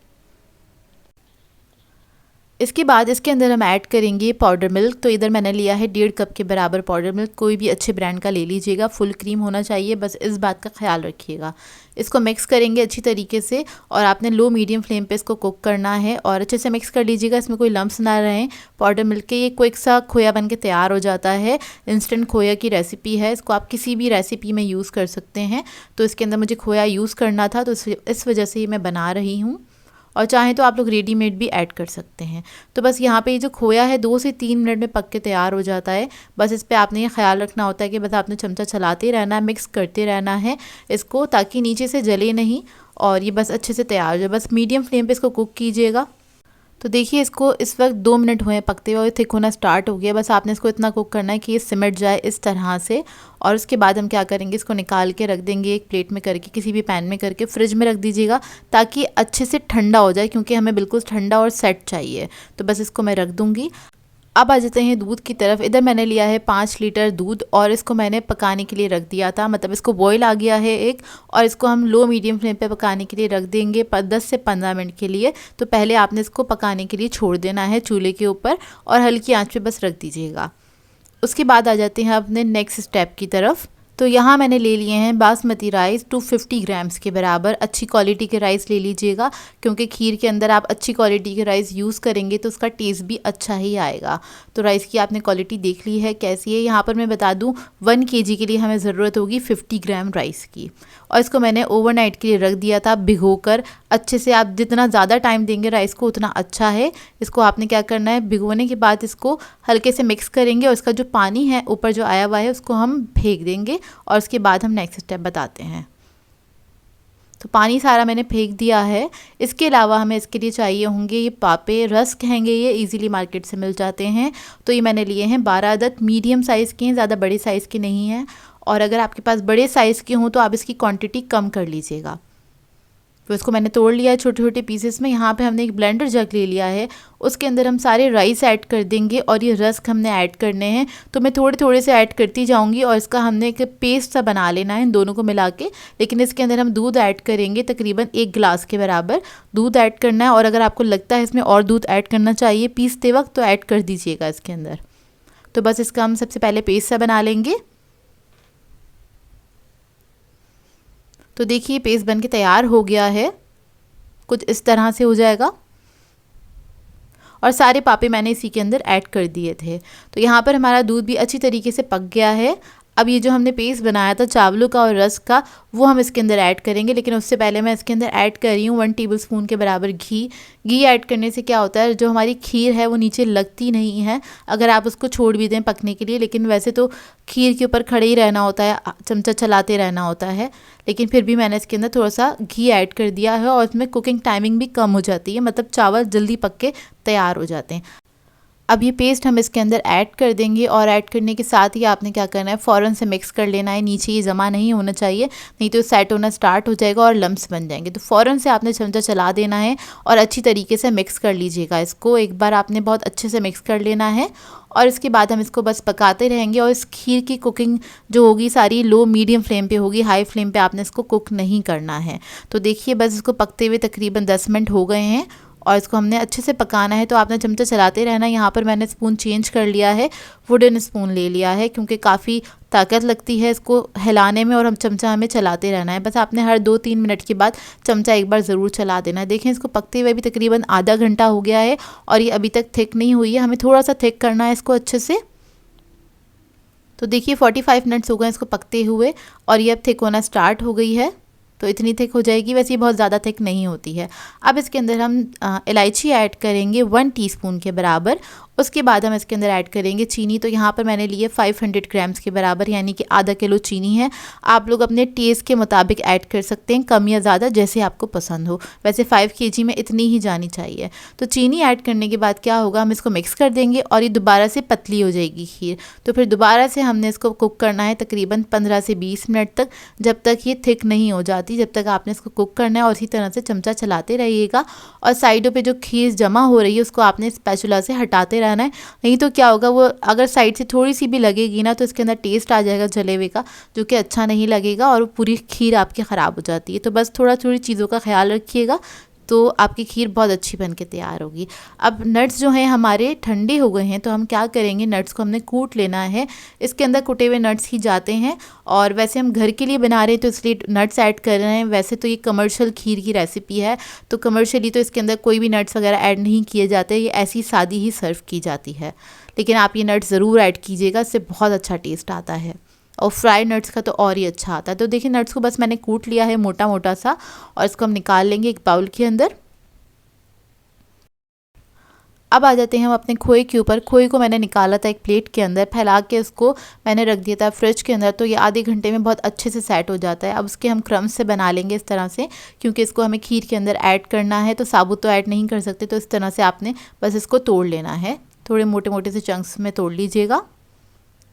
इसके बाद इसके अंदर हम ऐड करेंगे पाउडर मिल्क। तो इधर मैंने लिया है 1.5 कप के बराबर पाउडर मिल्क। कोई भी अच्छे ब्रांड का ले लीजिएगा, फुल क्रीम होना चाहिए, बस इस बात का ख्याल रखिएगा। इसको मिक्स करेंगे अच्छी तरीके से और आपने लो मीडियम फ्लेम पे इसको कुक करना है और अच्छे से मिक्स कर लीजिएगा, इसमें कोई लम्स ना रहें। पाउडर मिल्क के ये क्विक सा खोया बन के तैयार हो जाता है। इंस्टेंट खोया की रेसिपी है, इसको आप किसी भी रेसिपी में यूज़ कर सकते हैं। तो इसके अंदर मुझे खोया यूज़ करना था, तो इस वजह से ही मैं बना रही हूँ। और चाहें तो आप लोग रेडीमेड भी ऐड कर सकते हैं। तो बस यहाँ पे ये जो खोया है 2 से 3 मिनट में पक के तैयार हो जाता है। बस इस पे आपने ये ख्याल रखना होता है कि बस आपने चमचा चलाते रहना है, मिक्स करते रहना है इसको, ताकि नीचे से जले नहीं और ये बस अच्छे से तैयार हो जाए। बस मीडियम फ्लेम पे इसको कुक कीजिएगा। तो देखिए इसको इस वक्त 2 मिनट हुए पकते हुए, थिक होना स्टार्ट हो गया। बस आपने इसको इतना कुक करना है कि ये सिमट जाए इस तरह से। और उसके बाद हम क्या करेंगे, इसको निकाल के रख देंगे एक प्लेट में करके, किसी भी पैन में करके फ्रिज में रख दीजिएगा ताकि अच्छे से ठंडा हो जाए, क्योंकि हमें बिल्कुल ठंडा और सेट चाहिए। तो बस इसको मैं रख दूँगी। अब आ जाते हैं दूध की तरफ। इधर मैंने लिया है 5 लीटर दूध और इसको मैंने पकाने के लिए रख दिया था, मतलब इसको बॉईल आ गया है एक, और इसको हम लो मीडियम फ्लेम पे पकाने के लिए रख देंगे 10 से 15 मिनट के लिए। तो पहले आपने इसको पकाने के लिए छोड़ देना है चूल्हे के ऊपर और हल्की आंच पे बस रख दीजिएगा। उसके बाद आ जाते हैं अपने नेक्स्ट स्टेप की तरफ। तो यहाँ मैंने ले लिए हैं बासमती राइस 250 ग्राम्स के बराबर। अच्छी क्वालिटी के राइस ले लीजिएगा, क्योंकि खीर के अंदर आप अच्छी क्वालिटी के राइस यूज़ करेंगे तो उसका टेस्ट भी अच्छा ही आएगा। तो राइस की आपने क्वालिटी देख ली है कैसी है। यहाँ पर मैं बता दूँ 1 kg के लिए हमें ज़रूरत होगी 50 ग्राम राइस की। और इसको मैंने ओवरनाइट के लिए रख दिया था भिगोकर। अच्छे से आप जितना ज़्यादा टाइम देंगे राइस को उतना अच्छा है। इसको आपने क्या करना है, भिगोने के बाद इसको हल्के से मिक्स करेंगे और इसका जो पानी है ऊपर जो आया हुआ है उसको हम फेंक देंगे और उसके बाद हम नेक्स्ट स्टेप बताते हैं। तो पानी सारा मैंने फेंक दिया है। इसके अलावा हमें इसके लिए चाहिए होंगे ये पापे, रस कहेंगे, ये इजीली मार्केट से मिल जाते हैं। तो ये मैंने लिए हैं 12 अदद, मीडियम साइज़ के हैं, ज़्यादा बड़े साइज़ के नहीं हैं। और अगर आपके पास बड़े साइज़ के हों तो आप इसकी क्वांटिटी कम कर लीजिएगा। तो इसको मैंने तोड़ लिया है छोटे छोटे पीसेस में। यहाँ पे हमने एक ब्लेंडर जग ले लिया है, उसके अंदर हम सारे राइस ऐड कर देंगे और ये रस्क हमने ऐड करने हैं। तो मैं थोड़े थोड़े से ऐड करती जाऊँगी और इसका हमने एक पेस्ट सा बना लेना है इन दोनों को मिला के। लेकिन इसके अंदर हम दूध ऐड करेंगे, तकरीबन 1 गिलास के बराबर दूध ऐड करना है। और अगर आपको लगता है इसमें और दूध ऐड करना चाहिए पीसते वक्त तो ऐड कर दीजिएगा इसके अंदर। तो बस इसका हम सबसे पहले पेस्ट सा बना लेंगे। तो देखिए पेस्ट बन के तैयार हो गया है, कुछ इस तरह से हो जाएगा। और सारे पापे मैंने इसी के अंदर ऐड कर दिए थे। तो यहाँ पर हमारा दूध भी अच्छी तरीके से पक गया है। अब ये जो हमने पेस्ट बनाया था चावलों का और रस्क का, वो हम इसके अंदर ऐड करेंगे। लेकिन उससे पहले मैं इसके अंदर ऐड कर रही हूँ 1 टेबलस्पून के बराबर घी। घी ऐड करने से क्या होता है, जो हमारी खीर है वो नीचे लगती नहीं है अगर आप उसको छोड़ भी दें पकने के लिए। लेकिन वैसे तो खीर के ऊपर खड़े ही रहना होता है, चमचा चलाते रहना होता है। लेकिन फिर भी मैंने इसके अंदर थोड़ा सा घी ऐड कर दिया है और इसमें कुकिंग टाइमिंग भी कम हो जाती है, मतलब चावल जल्दी पक के तैयार हो जाते हैं। अब ये पेस्ट हम इसके अंदर ऐड कर देंगे और ऐड करने के साथ ही आपने क्या करना है, फ़ौरन से मिक्स कर लेना है। नीचे ये जमा नहीं होना चाहिए, नहीं तो सेट होना स्टार्ट हो जाएगा और लम्स बन जाएंगे। तो फ़ौरन से आपने चमचा चला देना है और अच्छी तरीके से मिक्स कर लीजिएगा इसको। एक बार आपने बहुत अच्छे से मिक्स कर लेना है और इसके बाद हम इसको बस पकाते रहेंगे। और इस खीर की कुकिंग जो होगी सारी लो मीडियम फ्लेम पे होगी, हाई फ्लेम पे आपने इसको कुक नहीं करना है। तो देखिए बस इसको पकते हुए तकरीबन 10 मिनट हो गए हैं और इसको हमने अच्छे से पकाना है। तो आपने चमचा चलाते रहना। यहाँ पर मैंने स्पून चेंज कर लिया है, वुडन स्पून ले लिया है, क्योंकि काफ़ी ताकत लगती है इसको हिलाने में और हम चमचा हमें चलाते रहना है। बस आपने हर 2-3 मिनट के बाद चमचा एक बार ज़रूर चला देना है। देखें इसको पकते हुए भी तकरीबन आधा घंटा हो गया है और ये अभी तक थिक नहीं हुई है, हमें थोड़ा सा थिक करना है इसको अच्छे से। तो देखिए 45 मिनट्स हो गए इसको पकते हुए और ये अब थिक होना स्टार्ट हो गई है। तो इतनी थिक हो जाएगी, वैसे ये बहुत ज़्यादा थिक नहीं होती है। अब इसके अंदर हम इलायची ऐड करेंगे 1 टीस्पून के बराबर। उसके बाद हम इसके अंदर ऐड करेंगे चीनी। तो यहाँ पर मैंने लिए 500 ग्राम्स के बराबर, यानी कि आधा किलो चीनी है। आप लोग अपने टेस्ट के मुताबिक ऐड कर सकते हैं, कम या ज़्यादा जैसे आपको पसंद हो। वैसे 5 kg में इतनी ही जानी चाहिए। तो चीनी ऐड करने के बाद क्या होगा, हम इसको मिक्स कर देंगे और ये दोबारा से पतली हो जाएगी खीर। तो फिर दोबारा से हमने इसको कुक करना है तकरीबन 15 से 20 मिनट तक, जब तक ये थिक नहीं हो जाती, जब तक आपने इसको कुक करना है। और इसी तरह से चमचा चलाते रहिएगा और साइडों पे जो खीर जमा हो रही है उसको आपने स्पैचुला से हटाते रहना है। नहीं तो क्या होगा, वो अगर साइड से थोड़ी सी भी लगेगी ना तो इसके अंदर टेस्ट आ जाएगा जले हुए का, जो कि अच्छा नहीं लगेगा और पूरी खीर आपकी ख़राब हो जाती है। तो बस थोड़ा थोड़ी चीज़ों का ख्याल रखिएगा, तो आपकी खीर बहुत अच्छी बन के तैयार होगी। अब नट्स जो हैं हमारे ठंडे हो गए हैं, तो हम क्या करेंगे, नट्स को हमने कूट लेना है। इसके अंदर कुटे हुए नट्स ही जाते हैं और वैसे हम घर के लिए बना रहे हैं तो इसलिए नट्स ऐड कर रहे हैं। वैसे तो ये कमर्शियल खीर की रेसिपी है, तो कमर्शियली तो इसके अंदर कोई भी नट्स वगैरह ऐड नहीं किए जाते, ये ऐसी सादी ही सर्व की जाती है। लेकिन आप ये नट्स ज़रूर ऐड कीजिएगा, इससे बहुत अच्छा टेस्ट आता है और फ्राई नट्स का तो और ही अच्छा आता है। तो देखिए नट्स को बस मैंने कूट लिया है मोटा मोटा सा और इसको हम निकाल लेंगे एक बाउल के अंदर। अब आ जाते हैं हम अपने खोए के ऊपर। खोए को मैंने निकाला था एक प्लेट के अंदर, फैला के उसको मैंने रख दिया था फ्रिज के अंदर। तो ये आधे घंटे में बहुत अच्छे से सेट हो जाता है। अब उसके हम क्रम्स से बना लेंगे इस तरह से, क्योंकि इसको हमें खीर के अंदर ऐड करना है, तो साबुत तो ऐड नहीं कर सकते। तो इस तरह से आपने बस इसको तोड़ लेना है, थोड़े मोटे मोटे से चंक्स में तोड़ लीजिएगा।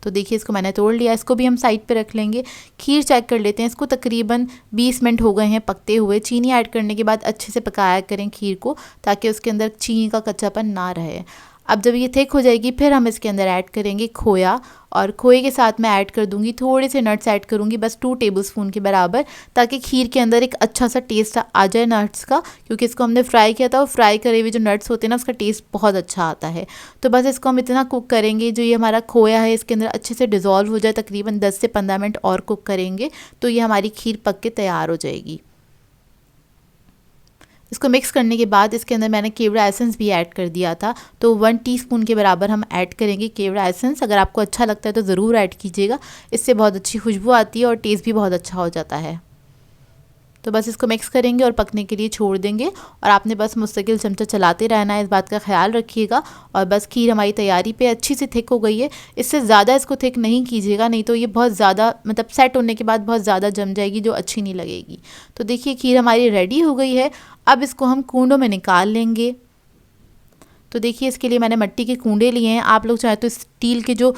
तो देखिए इसको मैंने तोड़ लिया, इसको भी हम साइड पे रख लेंगे। खीर चेक कर लेते हैं, इसको तकरीबन 20 मिनट हो गए हैं पकते हुए। चीनी ऐड करने के बाद अच्छे से पकाया करें खीर को, ताकि उसके अंदर चीनी का कच्चापन ना रहे। अब जब ये थिक हो जाएगी फिर हम इसके अंदर ऐड करेंगे खोया, और खोए के साथ मैं ऐड कर दूंगी थोड़े से नट्स ऐड करूंगी, बस 2 टेबलस्पून के बराबर, ताकि खीर के अंदर एक अच्छा सा टेस्ट आ जाए नट्स का, क्योंकि इसको हमने फ्राई किया था और फ्राई करे हुए जो नट्स होते हैं ना उसका टेस्ट बहुत अच्छा आता है। तो बस इसको हम इतना कुक करेंगे, जो ये हमारा खोया है इसके अंदर अच्छे से डिज़ोल्व हो जाए। तकरीबन 10 से 15 मिनट और कुक करेंगे तो ये हमारी खीर पक के तैयार हो जाएगी। इसको मिक्स करने के बाद इसके अंदर मैंने केवड़ा एसेंस भी ऐड कर दिया था, तो 1 टीस्पून के बराबर हम ऐड करेंगे केवड़ा एसेंस। अगर आपको अच्छा लगता है तो ज़रूर ऐड कीजिएगा, इससे बहुत अच्छी खुशबू आती है और टेस्ट भी बहुत अच्छा हो जाता है। तो बस इसको मिक्स करेंगे और पकने के लिए छोड़ देंगे, और आपने बस मुस्तकिल चमचा चलाते रहना है, इस बात का ख्याल रखिएगा। और बस खीर हमारी तैयारी पे अच्छी सी थिक हो गई है। इससे ज़्यादा इसको थिक नहीं कीजिएगा, नहीं तो ये बहुत ज़्यादा मतलब सेट होने के बाद बहुत ज़्यादा जम जाएगी, जो अच्छी नहीं लगेगी। तो देखिए खीर हमारी रेडी हो गई है। अब इसको हम कूंडों में निकाल लेंगे। तो देखिए इसके लिए मैंने मिट्टी के कूंडे लिए हैं, आप लोग चाहे तो स्टील के जो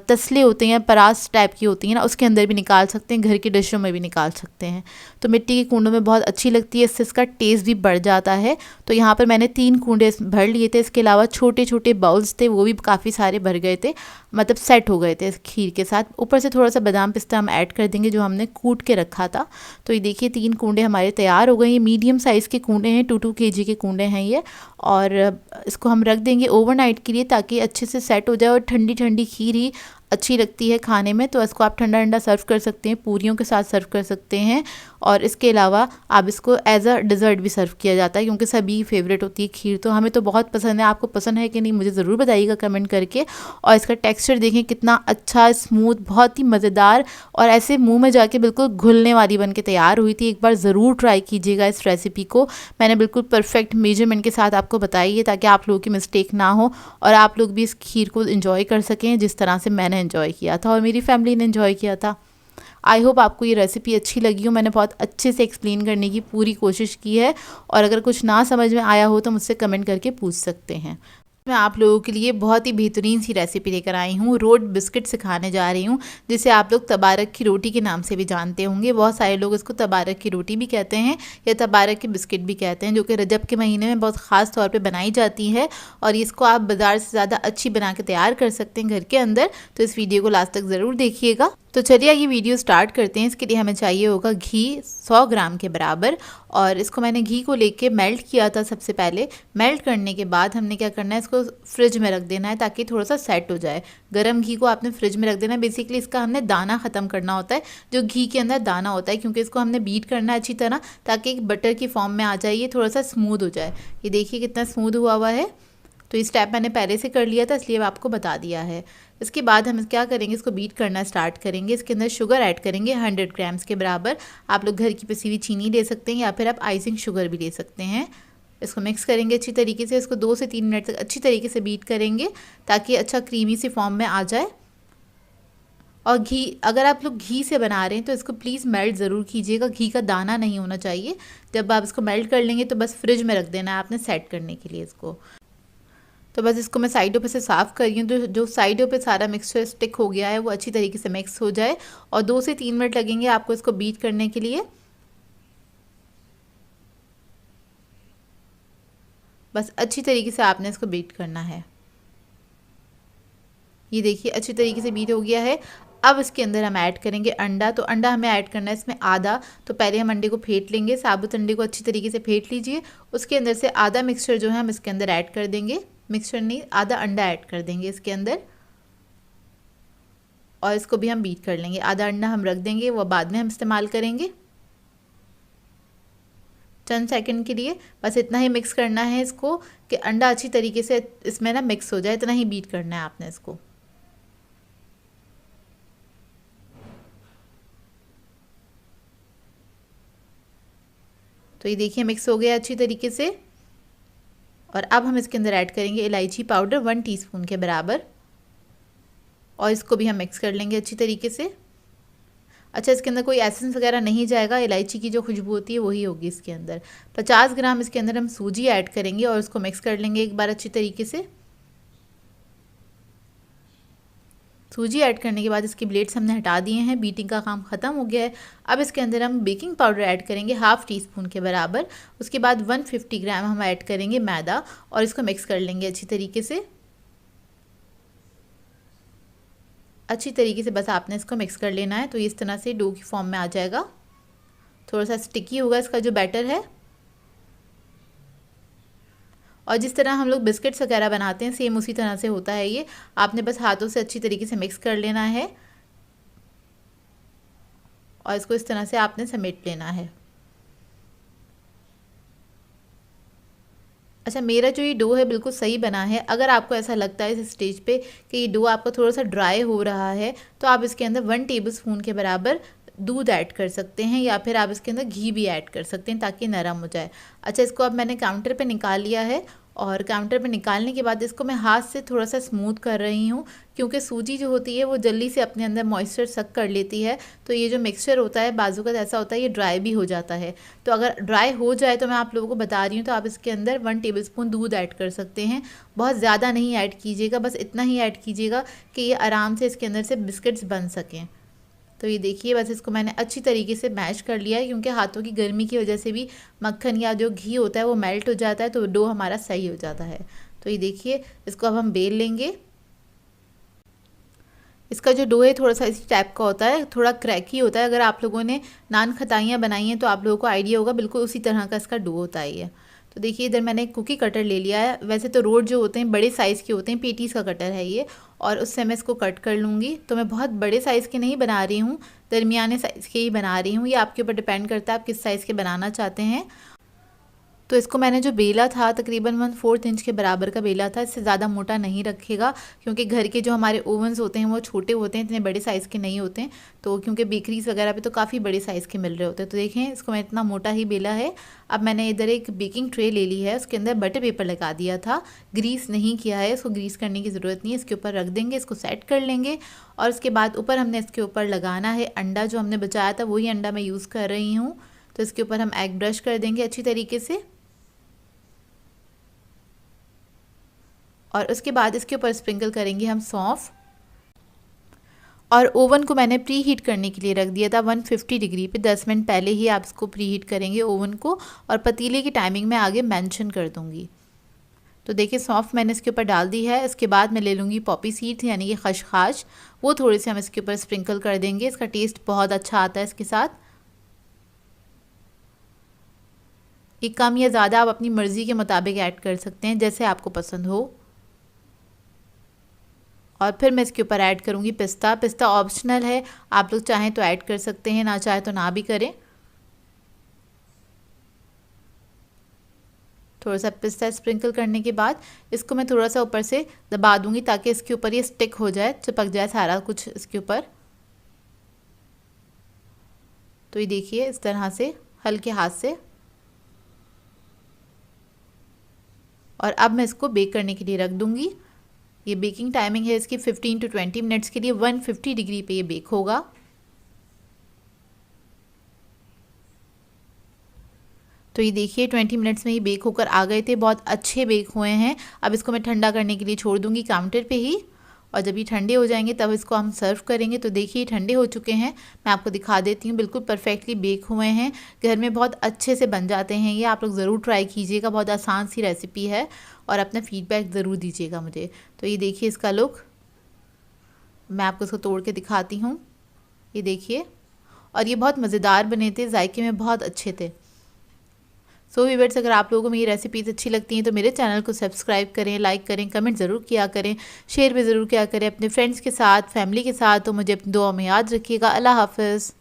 तसले होते हैं, परास टाइप की होती हैं ना, उसके अंदर भी निकाल सकते हैं, घर की डिशों में भी निकाल सकते हैं। तो मिट्टी के कूंडों में बहुत अच्छी लगती है, इससे इसका टेस्ट भी बढ़ जाता है। तो यहाँ पर मैंने 3 कूंडे भर लिए थे। इसके अलावा छोटे छोटे बाउल्स थे, वो भी काफ़ी सारे भर गए थे, मतलब सेट हो गए थे इस खीर के साथ। ऊपर से थोड़ा सा बादाम पिस्ता हम ऐड कर देंगे जो हमने कूट के रखा था। तो ये देखिए 3 कूंडे हमारे तैयार हो गए। ये मीडियम साइज़ के कूंडे हैं, 2 kg के कूंडे हैं ये। और इसको हम रख देंगे ओवरनाइट के लिए, ताकि अच्छे से सेट हो जाए। और ठंडी ठंडी खीर ही अच्छी लगती है खाने में, तो इसको आप ठंडा ठंडा सर्व कर सकते हैं, पूरियों के साथ सर्व कर सकते हैं। और इसके अलावा आप इसको एज अ डिज़र्ट भी सर्व किया जाता है, क्योंकि सभी फेवरेट होती है खीर। तो हमें तो बहुत पसंद है, आपको पसंद है कि नहीं मुझे ज़रूर बताइएगा कमेंट करके। और इसका टेक्सचर देखें कितना अच्छा, स्मूथ, बहुत ही मज़ेदार, और ऐसे मुंह में जाके बिल्कुल घुलने वाली बन के तैयार हुई थी। एक बार ज़रूर ट्राई कीजिएगा इस रेसिपी को। मैंने बिल्कुल परफेक्ट मेजरमेंट के साथ आपको बताई है, ताकि आप लोगों की मिस्टेक ना हो और आप लोग भी इस खीर को एंजॉय कर सकें जिस तरह से मैंने एंजॉय किया था और मेरी फैमिली ने एंजॉय किया था। आई होप आपको ये रेसिपी अच्छी लगी हो। मैंने बहुत अच्छे से एक्सप्लेन करने की पूरी कोशिश की है, और अगर कुछ ना समझ में आया हो तो मुझसे कमेंट करके पूछ सकते हैं। मैं आप लोगों के लिए बहुत ही बेहतरीन सी रेसिपी लेकर आई हूँ। रोड बिस्किट सिखाने जा रही हूँ, जिसे आप लोग तबारक की रोटी के नाम से भी जानते होंगे। बहुत सारे लोग इसको तबारक की रोटी भी कहते हैं या तबारक के बिस्किट भी कहते हैं, जो कि रजब के महीने में बहुत ख़ास तौर पे बनाई जाती है। और इसको आप बाज़ार से ज़्यादा अच्छी बना के तैयार कर सकते हैं घर के अंदर। तो इस वीडियो को लास्ट तक ज़रूर देखिएगा। तो चलिए ये वीडियो स्टार्ट करते हैं। इसके लिए हमें चाहिए होगा घी 100 ग्राम के बराबर, और इसको मैंने घी को लेके मेल्ट किया था सबसे पहले। मेल्ट करने के बाद हमने क्या करना है, इसको फ्रिज में रख देना है ताकि थोड़ा सा सेट हो जाए। गरम घी को आपने फ्रिज में रख देना है। बेसिकली इसका हमने दाना ख़त्म करना होता है, जो घी के अंदर दाना होता है, क्योंकि इसको हमने बीट करना है अच्छी तरह, ताकि एक बटर की फॉर्म में आ जाए, ये थोड़ा सा स्मूथ हो जाए। ये देखिए कितना स्मूथ हुआ हुआ है। तो ये स्टेप मैंने पहले से कर लिया था, इसलिए आपको बता दिया है। इसके बाद हम क्या करेंगे, इसको बीट करना स्टार्ट करेंगे। इसके अंदर शुगर ऐड करेंगे 100 ग्राम्स के बराबर। आप लोग घर की पिसी हुई चीनी ले सकते हैं, या फिर आप आइसिंग शुगर भी ले सकते हैं। इसको मिक्स करेंगे अच्छी तरीके से। इसको 2 से 3 मिनट तक अच्छी तरीके से बीट करेंगे, ताकि अच्छा क्रीमी सी फॉर्म में आ जाए। और घी, अगर आप लोग घी से बना रहे हैं तो इसको प्लीज़ मेल्ट ज़रूर कीजिएगा, घी का दाना नहीं होना चाहिए। जब आप इसको मेल्ट कर लेंगे तो बस फ्रिज में रख देना है आपने सेट करने के लिए इसको। तो बस इसको मैं साइडों पे से साफ़ कर रही हूँ, तो जो साइडों पे सारा मिक्सचर स्टिक हो गया है वो अच्छी तरीके से मिक्स हो जाए। और 2 से 3 मिनट लगेंगे आपको इसको बीट करने के लिए। बस अच्छी तरीके से आपने इसको बीट करना है। ये देखिए अच्छी तरीके से बीट हो गया है। अब इसके अंदर हम ऐड करेंगे अंडा। तो अंडा हमें ऐड करना है इसमें आधा। तो पहले हम अंडे को फेंट लेंगे, साबुत अंडे को अच्छी तरीके से फेंट लीजिए। उसके अंदर से आधा मिक्सचर जो है हम इसके अंदर ऐड कर देंगे। मिक्सचर नहीं, आधा अंडा ऐड कर देंगे इसके अंदर, और इसको भी हम बीट कर लेंगे। आधा अंडा हम रख देंगे, वो बाद में हम इस्तेमाल करेंगे चंद सेकंड के लिए। बस इतना ही मिक्स करना है इसको कि अंडा अच्छी तरीके से इसमें ना मिक्स हो जाए, इतना ही बीट करना है आपने इसको। तो ये देखिए मिक्स हो गया अच्छी तरीके से। और अब हम इसके अंदर ऐड करेंगे इलायची पाउडर 1 टीस्पून के बराबर, और इसको भी हम मिक्स कर लेंगे अच्छी तरीके से। अच्छा, इसके अंदर कोई एसेंस वगैरह नहीं जाएगा, इलायची की जो खुशबू होती है वही होगी इसके अंदर। 50 ग्राम इसके अंदर हम सूजी ऐड करेंगे और उसको मिक्स कर लेंगे एक बार अच्छी तरीके से। सूजी ऐड करने के बाद इसकी ब्लेड्स हमने हटा दिए हैं, बीटिंग का काम ख़त्म हो गया है। अब इसके अंदर हम बेकिंग पाउडर ऐड करेंगे 1/2 टीस्पून के बराबर। उसके बाद 150 ग्राम हम ऐड करेंगे मैदा, और इसको मिक्स कर लेंगे अच्छी तरीके से। अच्छी तरीके से बस आपने इसको मिक्स कर लेना है। तो इस तरह से डो की फॉर्म में आ जाएगा। थोड़ा सा स्टिकी होगा इसका जो बैटर है। और जिस तरह हम लोग बिस्किट्स वगैरह बनाते हैं सेम उसी तरह से होता है ये। आपने बस हाथों से अच्छी तरीके से मिक्स कर लेना है, और इसको इस तरह से आपने समेट लेना है। अच्छा, मेरा जो ये डो है बिल्कुल सही बना है। अगर आपको ऐसा लगता है इस स्टेज पे कि ये डो आपका थोड़ा सा ड्राई हो रहा है, तो आप इसके अंदर 1 टेबलस्पून के बराबर दूध ऐड कर सकते हैं, या फिर आप इसके अंदर घी भी ऐड कर सकते हैं ताकि नरम हो जाए। अच्छा, इसको अब मैंने काउंटर पे निकाल लिया है, और काउंटर पे निकालने के बाद इसको मैं हाथ से थोड़ा सा स्मूथ कर रही हूँ, क्योंकि सूजी जो होती है वो जल्दी से अपने अंदर मॉइस्चर सक कर लेती है। तो ये जो मिक्सचर होता है बाजू का ऐसा होता है, ये ड्राई भी हो जाता है। तो अगर ड्राई हो जाए तो मैं आप लोगों को बता रही हूँ, तो आप इसके अंदर 1 टेबलस्पून दूध ऐड कर सकते हैं। बहुत ज़्यादा नहीं ऐड कीजिएगा, बस इतना ही ऐड कीजिएगा कि ये आराम से इसके अंदर से बिस्किट्स बन सकें। तो ये देखिए, बस इसको मैंने अच्छी तरीके से मैश कर लिया है, क्योंकि हाथों की गर्मी की वजह से भी मक्खन या जो घी होता है वो मेल्ट हो जाता है, तो डो हमारा सही हो जाता है। तो ये देखिए, इसको अब हम बेल लेंगे। इसका जो डो है थोड़ा सा इसी टाइप का होता है, थोड़ा क्रैकी होता है। अगर आप लोगों ने नान खताइयाँ बनाई हैं तो आप लोगों को आइडिया होगा, बिल्कुल उसी तरह का इसका डो होता है ये। तो देखिए, इधर मैंने एक कुकी कटर ले लिया है। वैसे तो रोड जो होते हैं बड़े साइज़ के होते हैं, पेटीज़ का कटर है ये, और उससे मैं इसको कट कर लूँगी। तो मैं बहुत बड़े साइज़ के नहीं बना रही हूँ, दरमियाने साइज़ के ही बना रही हूँ। ये आपके ऊपर डिपेंड करता है आप किस साइज़ के बनाना चाहते हैं। तो इसको मैंने जो बेला था तकरीबन 1/4 इंच के बराबर का बेला था, इससे ज़्यादा मोटा नहीं रखेगा, क्योंकि घर के जो हमारे ओवन्स होते हैं वो छोटे होते हैं, इतने बड़े साइज़ के नहीं होते हैं। तो क्योंकि बेकरीज वगैरह पे तो काफ़ी बड़े साइज़ के मिल रहे होते हैं। तो देखें, इसको मैं इतना मोटा ही बेला है। अब मैंने इधर एक बेकिंग ट्रे ले ली है, उसके अंदर बटर पेपर लगा दिया था, ग्रीस नहीं किया है, इसको ग्रीस करने की ज़रूरत नहीं है। इसके ऊपर रख देंगे, इसको सेट कर लेंगे, और उसके बाद ऊपर हमने इसके ऊपर लगाना है अंडा। जो हमने बचाया था वही अंडा मैं यूज़ कर रही हूँ। तो इसके ऊपर हम एग ब्रश कर देंगे अच्छी तरीके से, और उसके बाद इसके ऊपर स्प्रिंकल करेंगे हम सौंफ। और ओवन को मैंने प्री हीट करने के लिए रख दिया था 150 डिग्री पे। 10 मिनट पहले ही आप इसको प्री हीट करेंगे ओवन को, और पतीले की टाइमिंग मैं आगे मेंशन कर दूंगी। तो देखिए, सौंफ मैंने इसके ऊपर डाल दी है। इसके बाद मैं ले लूँगी पॉपी सीड्स, यानी कि खसखस, वो थोड़े से हम इसके ऊपर स्प्रिंकल कर देंगे। इसका टेस्ट बहुत अच्छा आता है इसके साथ। ये कम या ज़्यादा आप अपनी मर्ज़ी के मुताबिक ऐड कर सकते हैं, जैसे आपको पसंद हो। और फिर मैं इसके ऊपर ऐड करूँगी पिस्ता। पिस्ता ऑप्शनल है, आप लोग चाहें तो ऐड कर सकते हैं, ना चाहे तो ना भी करें। थोड़ा सा पिस्ता स्प्रिंकल करने के बाद इसको मैं थोड़ा सा ऊपर से दबा दूंगी, ताकि इसके ऊपर ये स्टिक हो जाए, चिपक जाए सारा कुछ इसके ऊपर। तो ये देखिए, इस तरह से हल्के हाथ से। और अब मैं इसको बेक करने के लिए रख दूंगी। ये बेकिंग टाइमिंग है इसकी 15 to 20 मिनट्स के लिए। 150 डिग्री पे ये बेक होगा। तो ये देखिए, 20 मिनट्स में ही बेक होकर आ गए थे, बहुत अच्छे बेक हुए हैं। अब इसको मैं ठंडा करने के लिए छोड़ दूंगी काउंटर पे ही, और जब ये ठंडे हो जाएंगे तब इसको हम सर्व करेंगे। तो देखिए, ठंडे हो चुके हैं, मैं आपको दिखा देती हूँ, बिल्कुल परफेक्टली बेक हुए हैं। घर में बहुत अच्छे से बन जाते हैं ये, आप लोग ज़रूर ट्राई कीजिएगा। बहुत आसान सी रेसिपी है, और अपना फीडबैक ज़रूर दीजिएगा मुझे। तो ये देखिए इसका लुक, मैं आपको इसको तोड़ के दिखाती हूँ। ये देखिए, और ये बहुत मज़ेदार बने थे, जायके में बहुत अच्छे थे। सो व्यूअर्स, अगर आप लोगों को मेरी रेसिपीज़ अच्छी लगती हैं तो मेरे चैनल को सब्सक्राइब करें, लाइक करें, कमेंट ज़रूर किया करें, शेयर भी ज़रूर किया करें अपने फ्रेंड्स के साथ, फैमिली के साथ। तो मुझे अपनी दुआ में याद रखिएगा। अल्लाह हाफ़िज़।